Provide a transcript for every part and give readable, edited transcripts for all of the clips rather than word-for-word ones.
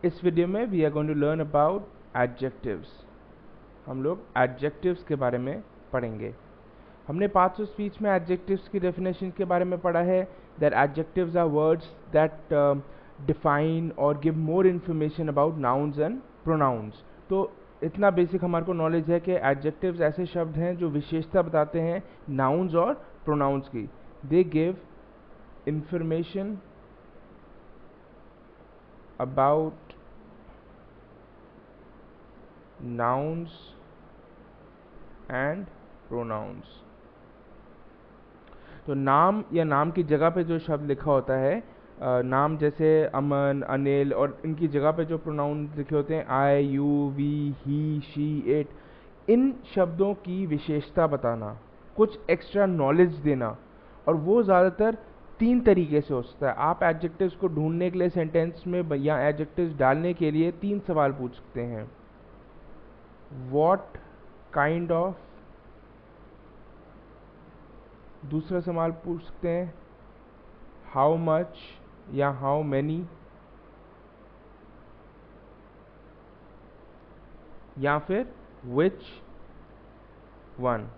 इस वीडियो में we are going to learn about adjectives. हम लोग एडजेक्टिव्स के बारे में पढ़ेंगे। हमने पार्ट्स ऑफ स्पीच में एडजेक्टिव्स की डेफिनेशन के बारे में पढ़ा है। That adjectives are words that define और give more information about nouns and pronouns. तो इतना बेसिक हमारे को नॉलेज है कि एडजेक्टिव्स ऐसे शब्द हैं जो विशेषता बताते हैं नाउन्स और प्रोनाउंस की। They give information about nouns and pronouns। तो नाम या नाम की जगह पे जो शब्द लिखा होता है, नाम जैसे अमन, अनिल, और इनकी जगह पे जो प्रोनाउन लिखे होते हैं I, you, we, he, she, it, इन शब्दों की विशेषता बताना, कुछ एक्स्ट्रा नॉलेज देना। और वो ज़्यादातर तीन तरीके से हो सकता है। आप एडजेक्टिव्स को ढूंढने के लिए सेंटेंस में या एडजेक्टिव्स डालने के लिए तीन सवाल पूछ सकते हैं। व्हाट काइंड ऑफ, दूसरा सवाल पूछ सकते हैं हाउ मच या हाउ मैनी, या फिर विच वन।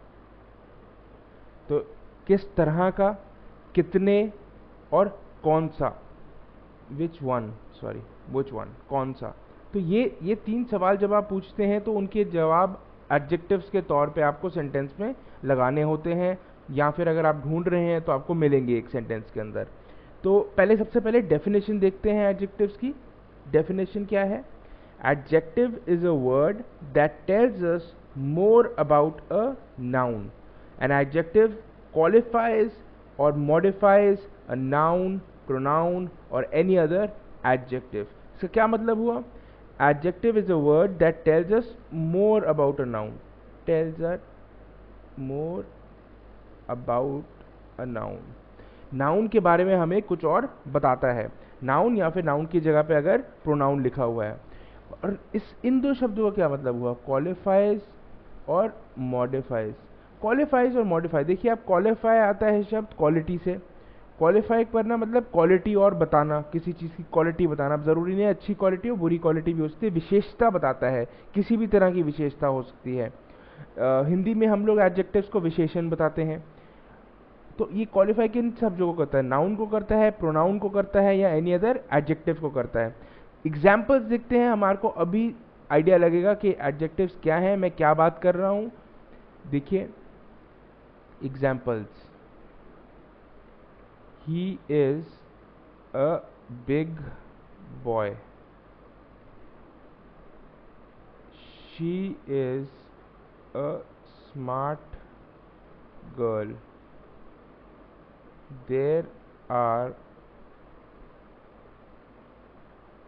तो किस तरह का, कितने और कौन सा, विच वन, कौन सा। तो ये तीन सवाल जब आप पूछते हैं तो उनके जवाब एडजेक्टिव्स के तौर पे आपको सेंटेंस में लगाने होते हैं, या फिर अगर आप ढूंढ रहे हैं तो आपको मिलेंगे एक सेंटेंस के अंदर। तो सबसे पहले डेफिनेशन देखते हैं एडजेक्टिव्स की। डेफिनेशन क्या है? Adjective is a word that tells us more about a noun. An adjective qualifies or modifies a noun, pronoun or any other adjective। इसका क्या मतलब हुआ? Adjective is a word that tells us more about a noun, tells us more about a noun। Noun के बारे में हमें कुछ और बताता है। नाउन या फिर नाउन की जगह पे अगर प्रोनाउन लिखा हुआ है। और इन दो शब्दों का क्या मतलब हुआ? क्वालिफाइज और मॉडिफाइज। क्वालिफाइज और मॉडिफाई, देखिए आप क्वालिफाई आता है शब्द क्वालिटी से। क्वालिफाई करना मतलब क्वालिटी और बताना, किसी चीज़ की क्वालिटी बताना। अब ज़रूरी नहीं है अच्छी क्वालिटी हो, बुरी क्वालिटी भी हो सकती है। विशेषता बताता है, किसी भी तरह की विशेषता हो सकती है। हिंदी में हम लोग एडजेक्टिव्स को विशेषण बताते हैं। तो ये क्वालिफाई किन शब्दों को करता है? नाउन को करता है, प्रोनाउन को करता है, या एनी अदर एडजेक्टिव को करता है। एग्जाम्पल्स देखते हैं, हमारे को अभी आइडिया लगेगा कि एडजेक्टिव्स क्या है, मैं क्या बात कर रहा हूँ। देखिए examples. He is a big boy. She is a smart girl. There are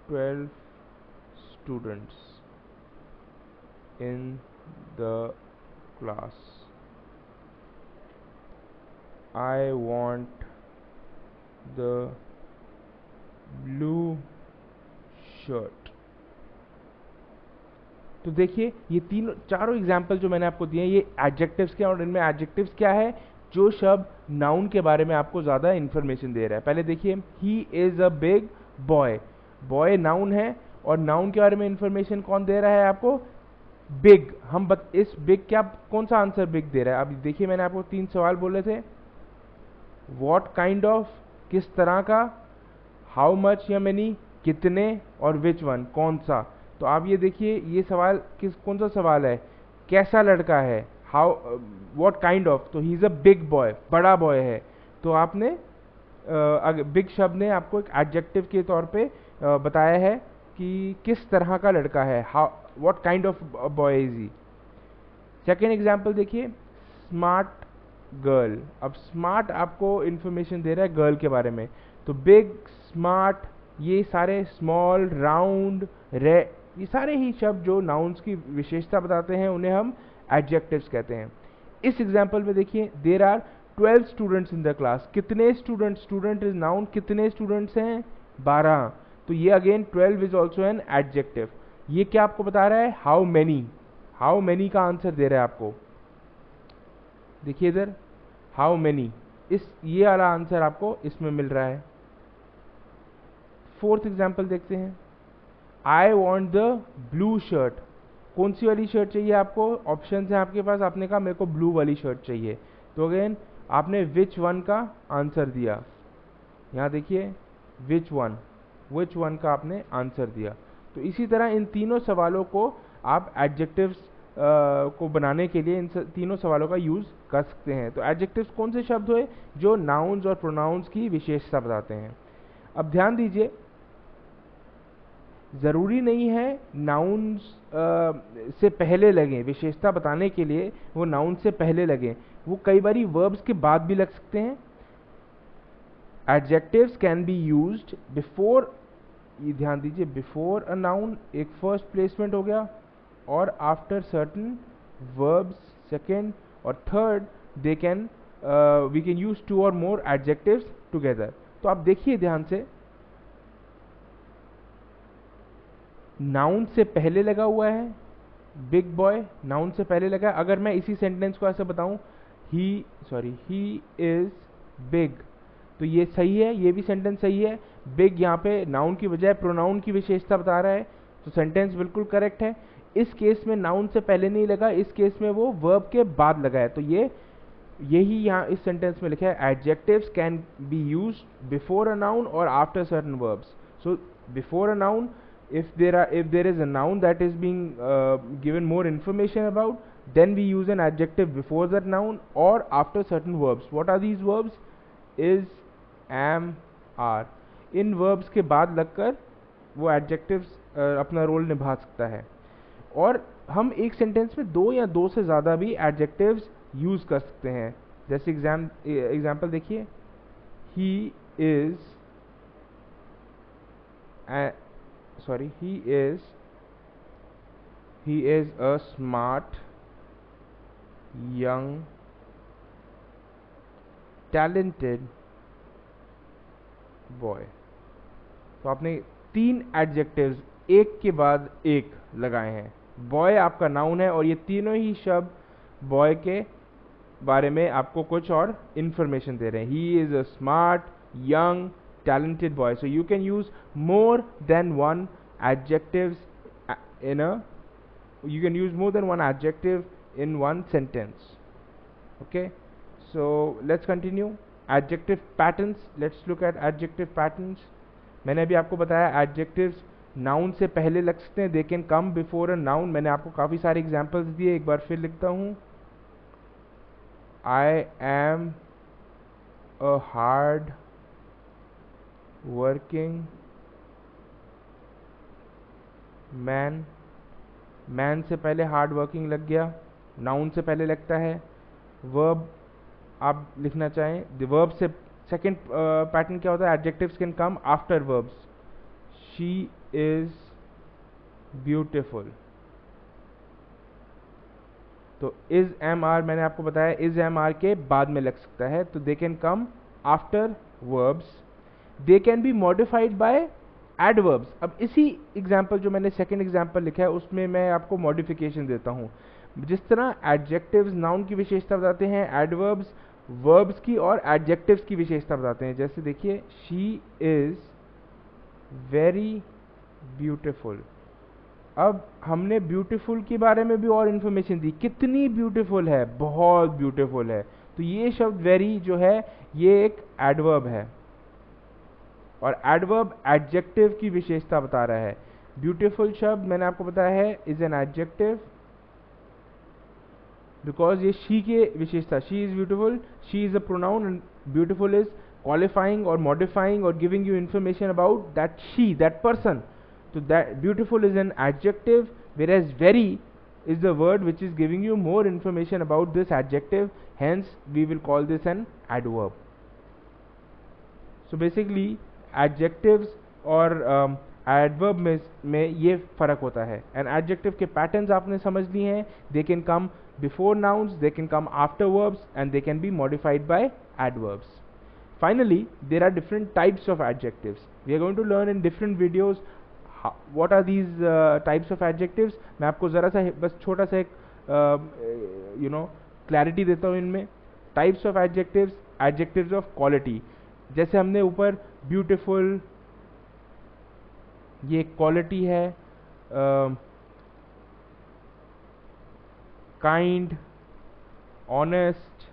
12 students in the class. I want the blue shirt। तो देखिए ये चारों एग्जाम्पल जो मैंने आपको दिए ये एडजेक्टिव्स के, और इनमें एडजेक्टिव्स क्या है? जो शब्द नाउन के बारे में आपको ज़्यादा इन्फॉर्मेशन दे रहा है। पहले देखिए, he is a big boy. Boy noun है, और नाउन के बारे में इन्फॉर्मेशन कौन दे रहा है आपको? बिग। इस बिग क्या, कौन सा आंसर बिग दे रहा है? अब देखिए मैंने आपको तीन सवाल बोले थे। व्हाट काइंड ऑफ, किस तरह का, हाउ मच या मेनी, कितने, और विच वन, कौन सा। तो आप ये देखिए ये सवाल कौन सा सवाल है? कैसा लड़का है, हाउ, व्हाट काइंड ऑफ। तो he is a big boy, बड़ा बॉय है। तो आपने बिग शब्द ने आपको एक एडजेक्टिव के तौर पे बताया है कि किस तरह का लड़का है, how, what kind of boy is he. Second example देखिए, स्मार्ट गर्ल। अब स्मार्ट आपको इंफॉर्मेशन दे रहा है गर्ल के बारे में। तो बिग, स्मार्ट, ये सारे, स्मॉल, राउंड, रे, ये सारे ही शब्द जो नाउन्स की विशेषता बताते हैं उन्हें हम एडजेक्टिव्स कहते हैं। इस एग्जाम्पल में देखिए, there are 12 students in the class. कितने स्टूडेंट्स, स्टूडेंट इज नाउन, कितने स्टूडेंट्स हैं? 12। तो ये again 12 is also an adjective. ये क्या आपको बता रहा है? How many. हाउ मैनी का आंसर दे रहा है आपको। देखिए इधर हाउ मैनी, ये वाला आंसर आपको इसमें मिल रहा है। फोर्थ एग्जाम्पल देखते हैं, I want the blue shirt, कौन सी वाली शर्ट चाहिए आपको, ऑप्शन है आपके पास, आपने कहा मेरे को ब्लू वाली शर्ट चाहिए, तो अगेन आपने विच वन का आंसर दिया, यहाँ देखिए विच वन का आपने आंसर दिया। तो इसी तरह इन तीनों सवालों को आप एडजेक्टिव्स को बनाने के लिए इन तीनों सवालों का यूज़ कर सकते हैं। तो एडजेक्टिव्स कौन से शब्द हुए जो नाउन्स और प्रोनाउंस की विशेषता बताते हैं। अब ध्यान दीजिए, ज़रूरी नहीं है नाउन्स से पहले लगें, विशेषता बताने के लिए वो नाउन से पहले लगें, वो कई बारी वर्ब्स के बाद भी लग सकते हैं। Adjectives can be used before, ये ध्यान दीजिए, बिफोर अ नाउन एक फर्स्ट प्लेसमेंट हो गया, और आफ्टर सर्टन वर्ब्स सेकेंड, और third they can we can use two और मोर एडजेक्टिव्स टुगेदर। तो आप देखिए ध्यान से, नाउन से पहले लगा हुआ है, बिग बॉय नाउन से पहले लगा है। अगर मैं इसी सेंटेंस को ऐसे बताऊं, ही इज बिग, तो ये सही है, ये भी सेंटेंस सही है। बिग यहाँ पे नाउन की बजाय प्रोनाउन की विशेषता बता रहा है, तो सेंटेंस बिल्कुल करेक्ट है। इस केस में नाउन से पहले नहीं लगा, इस केस में वो वर्ब के बाद लगा है, तो यही यहाँ इस सेंटेंस में लिखा है, adjectives can be used before a noun और after certain verbs. So before a noun, if there is a noun that is being given more information about, then we use an adjective before that noun or after certain verbs. What are these verbs? Is, am, are. In verbs के बाद लगकर वो adjectives अपना role निभा सकता है। और हम एक सेंटेंस में दो या दो से ज़्यादा भी adjectives यूज़ कर सकते हैं। जैसे एग्जाम्पल देखिए, he is a smart young talented boy। तो आपने तीन एडजेक्टिव्स एक के बाद एक लगाए हैं। बॉय आपका नाउन है और ये तीनों ही शब्द बॉय के बारे में आपको कुछ और इंफॉर्मेशन दे रहे हैं। ही is a smart young talented boy. So you can use more than one adjectives you can use more than one adjective in one sentence. Okay, so let's continue. Adjective patterns. Let's look at adjective patterns. मैंने अभी आपको बताया adjectives noun से पहले लग सकते हैं, they can come before a noun। मैंने आपको काफ़ी सारे examples दिए, एक बार फिर लिखता हूँ। I am a hard working man से पहले हार्ड वर्किंग लग गया, नाउन से पहले लगता है। वर्ब आप लिखना चाहें, द वर्ब से सेकंड पैटर्न क्या होता है, adjectives can come after verbs. She is beautiful, तो इज एम आर मैंने आपको बताया इज एम आर के बाद में लग सकता है, तो they can come after verbs. They can be modified by adverbs. अब इसी एग्जाम्पल जो मैंने सेकेंड एग्जाम्पल लिखा है उसमें मैं आपको मॉडिफिकेशन देता हूँ। जिस तरह एडजेक्टिव्स नाउन की विशेषता बताते हैं, एडवर्ब्स वर्ब्स की और एडजेक्टिव्स की विशेषता बताते हैं। जैसे देखिए, शी इज वेरी ब्यूटिफुल। अब हमने ब्यूटीफुल के बारे में भी और इन्फॉर्मेशन दी, कितनी ब्यूटीफुल है, बहुत ब्यूटीफुल है। तो ये शब्द वेरी जो है ये एक एडवर्ब है, और एडवर्ब एडजेक्टिव की विशेषता बता रहा है। ब्यूटीफुल शब्द मैंने आपको बताया है इज एन एडजेक्टिव, बिकॉज ये शी की विशेषता, she is beautiful, she is a pronoun, and beautiful is qualifying और मॉडिफाइंग और giving you information about that she, that person. So that beautiful is an adjective, whereas very is the word which is giving you more information about this adjective, hence we will call this an adverb. So basically adjectives और adverb में ये फ़र्क होता है। and adjective के patterns आपने समझ लिए हैं, they can come before nouns, they can come after verbs, and they can be modified by adverbs. Finally, there are different types of adjectives. We are going to learn in different videos what are these types of adjectives. मैं आपको ज़रा सा बस छोटा सा एक clarity देता हूँ इनमें। Types of adjectives, adjectives of quality. जैसे हमने ऊपर ब्यूटीफुल, ये क्वालिटी है, काइंड, ऑनेस्ट,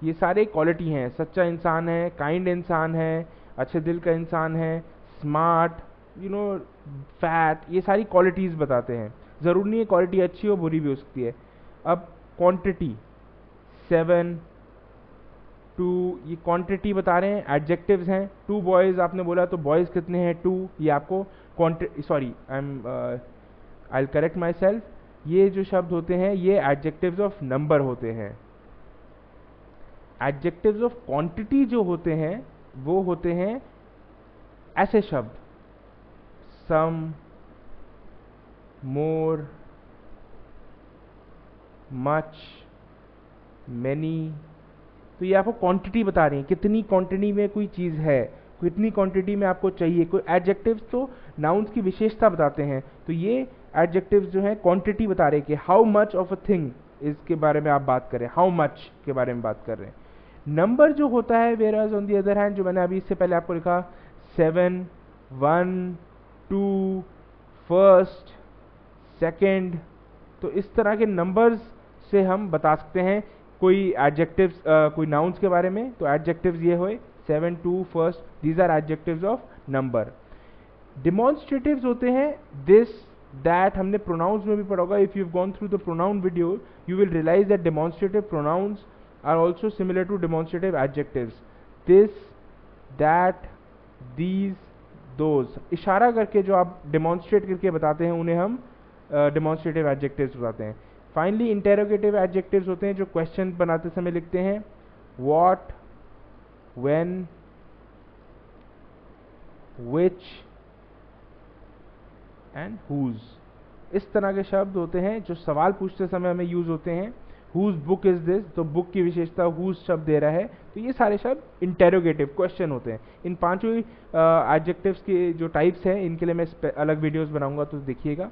ये सारे क्वालिटी हैं। सच्चा इंसान है, काइंड इंसान है, अच्छे दिल का इंसान है, स्मार्ट, फैट, ये सारी क्वालिटीज़ बताते हैं। ज़रूरी नहीं है क्वालिटी अच्छी हो, बुरी भी हो सकती है। अब क्वांटिटी 7, 2, ये क्वांटिटी बता रहे हैं, एडजेक्टिव्स हैं। 2 बॉयज़ आपने बोला तो बॉयज़ कितने हैं, 2, ये आपको sorry I correct my self, ये जो शब्द होते हैं ये एडजेक्टिव्स ऑफ नंबर होते हैं। एडजेक्टिव्स ऑफ क्वांटिटी जो होते हैं वो होते हैं ऐसे शब्द, सम, मोर, मच, मैनी। तो ये आपको क्वांटिटी बता रही है, कितनी क्वांटिटी में कोई चीज़ है, कितनी क्वांटिटी में आपको चाहिए। कोई एडजेक्टिव्स तो नाउन्स की विशेषता बताते हैं, तो ये एडजेक्टिव्स जो है क्वांटिटी बता रहे हैं कि how much of a thing, इसके बारे में आप बात करें, हाउ मच के बारे में बात कर रहे हैं। नंबर जो होता है, where on the other hand, जो मैंने अभी इससे पहले आपको लिखा 7, 1, 2, फर्स्ट, सेकेंड, तो इस तरह के नंबर्स से हम बता सकते हैं कोई एडजेक्टिव्स, कोई नाउन्स के बारे में। तो एडजेक्टिव्स ये हुए 7, 2, first, these are adjectives of number. Demonstratives होते हैं दिस, दैट, हमने प्रोनाउंस में भी पढ़ा होगा। If you have gone through the pronoun video you will realise that demonstrative pronouns are also similar to demonstrative adjectives. This, that, these, those, इशारा करके जो आप demonstrate करके बताते हैं उन्हें हम demonstrative adjectives बताते हैं। Finally interrogative adjectives होते हैं जो question बनाते समय लिखते हैं, what, when, which and whose। इस तरह के शब्द होते हैं जो सवाल पूछते समय हमें यूज होते हैं। Whose book is this, तो बुक की विशेषता whose शब्द दे रहा है, तो ये सारे शब्द इंटेरोगेटिव क्वेश्चन होते हैं। इन पांचों एडजेक्टिव्स के जो टाइप्स हैं इनके लिए मैं अलग वीडियोस बनाऊंगा, तो देखिएगा।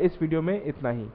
इस वीडियो में इतना ही।